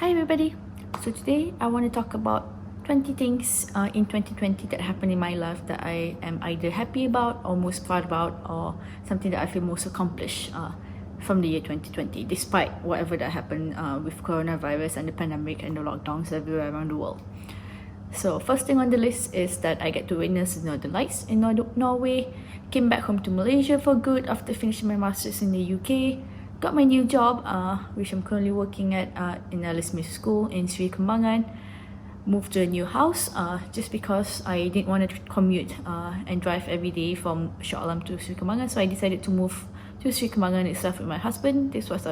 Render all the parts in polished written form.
Hi everybody! So today I want to talk about 20 things in 2020 that happened in my life that I am either happy about or most proud about, or something that I feel most accomplished from the year 2020, despite whatever that happened with coronavirus and the pandemic and the lockdowns everywhere around the world. So first thing on the list is that I get to witness the Northern Lights in Norway, came back home to Malaysia for good after finishing my masters in the UK, got my new job, which I'm currently working at in Alice Smith School in Sri Kembangan. Moved to a new house just because I didn't want to commute and drive every day from Shah Alam to Sri Kembangan, so I decided to move to Sri Kembangan itself with my husband. This was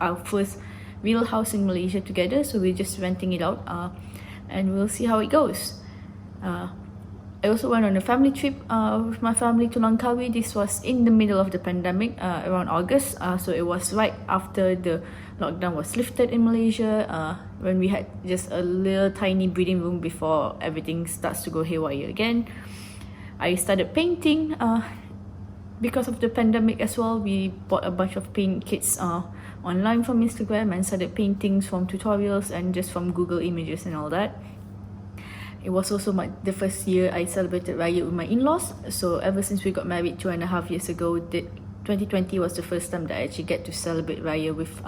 our first real house in Malaysia together, so we're just renting it out and we'll see how it goes. I also went on a family trip with my family to Langkawi. This was in the middle of the pandemic, around August, so it was right after the lockdown was lifted in Malaysia, when we had just a little tiny breathing room before everything starts to go haywire again. I started painting because of the pandemic as well. We bought a bunch of paint kits online from Instagram and started paintings from tutorials and just from Google Images and all that. It was also the first year I celebrated Raya with my in-laws. So ever since we got married 2.5 years ago, 2020 was the first time that I actually get to celebrate Raya with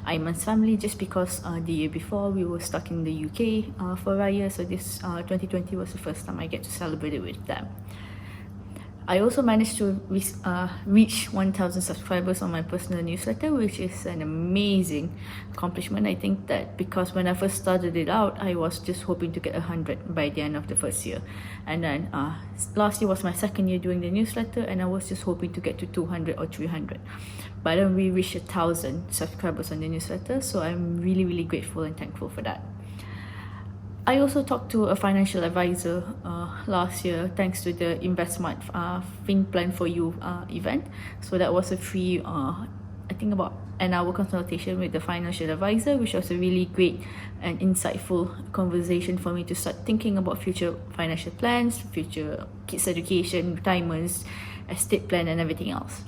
Aiman's family, just because the year before we were stuck in the UK for Raya. So this 2020 was the first time I get to celebrate it with them. I also managed to reach 1,000 subscribers on my personal newsletter, which is an amazing accomplishment. I think that because when I first started it out, I was just hoping to get 100 by the end of the first year. And then last year was my second year doing the newsletter, and I was just hoping to get to 200 or 300. But then we reached 1,000 subscribers on the newsletter, so I'm really grateful and thankful for that. I also talked to a financial advisor last year thanks to the InvestSmart Fin Plan for You event. So that was a free, I think about an hour consultation with the financial advisor, which was a really great and insightful conversation for me to start thinking about future financial plans, future kids' education, retirements, estate plan and everything else.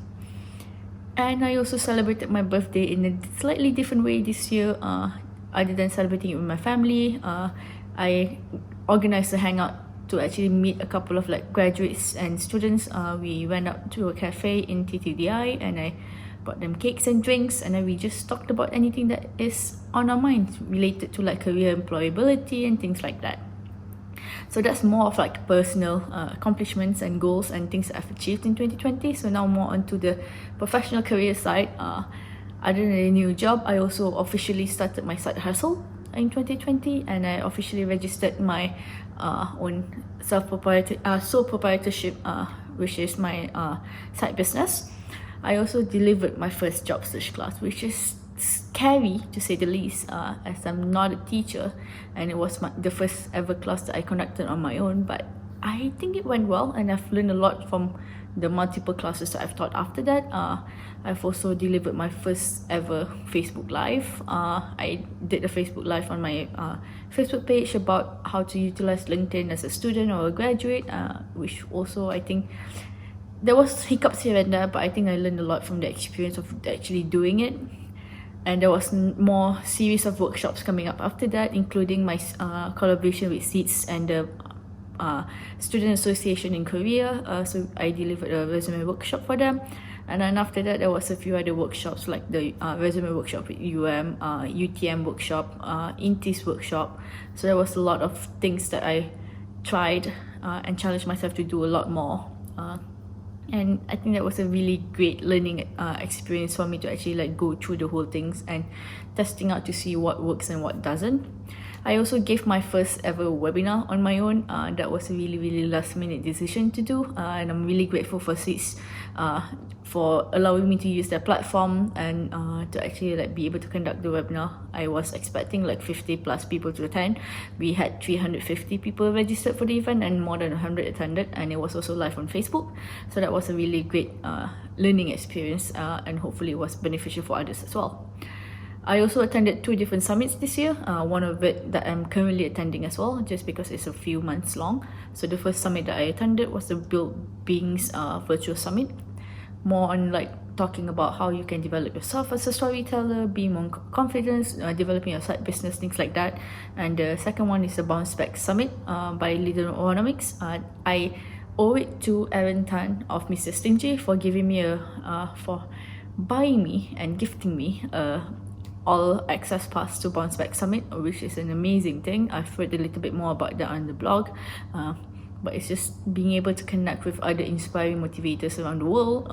And I also celebrated my birthday in a slightly different way this year. Other than celebrating it with my family, I organized a hangout to actually meet a couple of graduates and students. We went out to a cafe in TTDI and I bought them cakes and drinks, and then we just talked about anything that is on our minds related to career employability and things like that. So that's more of personal accomplishments and goals and things that I've achieved in 2020. So now more onto the professional career side. Other than a new job, I also officially started my side hustle in 2020, and I officially registered my own sole proprietorship, which is my side business. I also delivered my first job search class, which is scary to say the least, as I'm not a teacher, and it was the first ever class that I conducted on my own. But I think it went well, and I've learned a lot from the multiple classes that I've taught after that. I've also delivered my first ever Facebook Live. I did a Facebook Live on my Facebook page about how to utilize LinkedIn as a student or a graduate, which also I think there was hiccups here and there, but I think I learned a lot from the experience of actually doing it. And there was more series of workshops coming up after that, including my collaboration with SEEDS and the Student Association in Korea. So I delivered a resume workshop for them. And then after that, there was a few other workshops, like the resume workshop with UTM workshop, INTIS workshop. So there was a lot of things that I tried and challenged myself to do a lot more. And I think that was a really great learning experience for me to actually go through the whole things and testing out to see what works and what doesn't. I also gave my first ever webinar on my own. That was a really last minute decision to do, and I'm really grateful for SEEDS for allowing me to use their platform and to actually be able to conduct the webinar. I was expecting 50 plus people to attend. We had 350 people registered for the event and more than 100 attended, and it was also live on Facebook. So that was a really great learning experience, and hopefully it was beneficial for others as well. I also attended 2 different summits this year, one of it that I'm currently attending as well, just because it's a few months long. So the first summit that I attended was the Build Beings Virtual Summit, more on talking about how you can develop yourself as a storyteller, be more confident, developing your side business, things like that. And the second one is the Bounce Back Summit by Leader Economics. I owe it to Aaron Tan of Mr. Stingy for giving me for buying me and gifting me all access pass to Bounce Back Summit, which is an amazing thing. I've read a little bit more about that on the blog. But it's just being able to connect with other inspiring motivators around the world,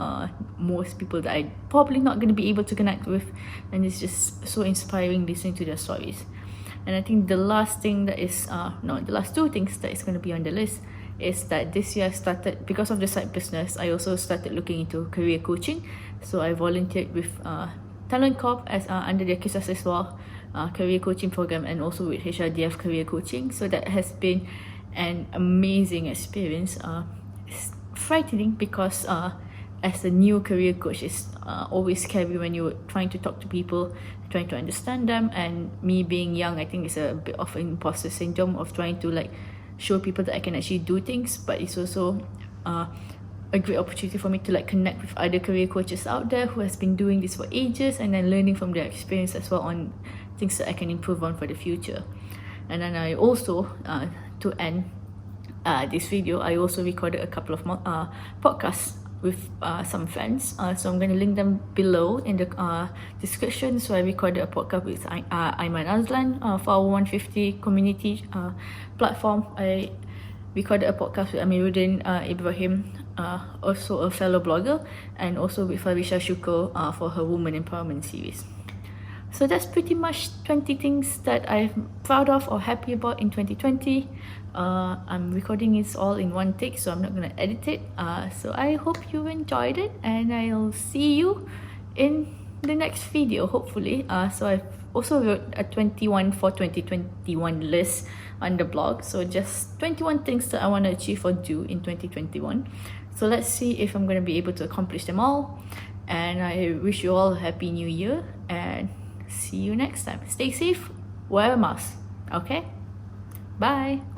most people that I'm probably not going to be able to connect with, and it's just so inspiring listening to their stories. And I think the last thing that is the last two things that is going to be on the list is that this year I started, because of the side business, I also started looking into career coaching. So I volunteered with Talent Corp as under their Kisah Siswa career coaching program, and also with HRDF career coaching. So that has been an amazing experience. It's frightening because as a new career coach, it's always scary when you're trying to talk to people, trying to understand them. And me being young, I think it's a bit of an imposter syndrome of trying to like show people that I can actually do things. But it's also a great opportunity for me to like connect with other career coaches out there who has been doing this for ages, and then learning from their experience as well on things that I can improve on for the future. And then I also to end this video, I also recorded a couple of podcasts with some friends, so I'm going to link them below in the description. So I recorded a podcast with Aiman Azlan for our 150 community platform. I recorded a podcast with Amiruddin Ibrahim, also a fellow blogger, and also with Farisha Shuko for her Women Empowerment series. So that's pretty much 20 things that I'm proud of or happy about in 2020. I'm recording it all in one take, so I'm not going to edit it. So I hope you enjoyed it, and I'll see you in the next video, hopefully. So I've also wrote a 21 for 2021 list on the blog. So just 21 things that I want to achieve or do in 2021. So let's see if I'm going to be able to accomplish them all. And I wish you all a happy new year, and see you next time. Stay safe, wear a mask, okay? Bye.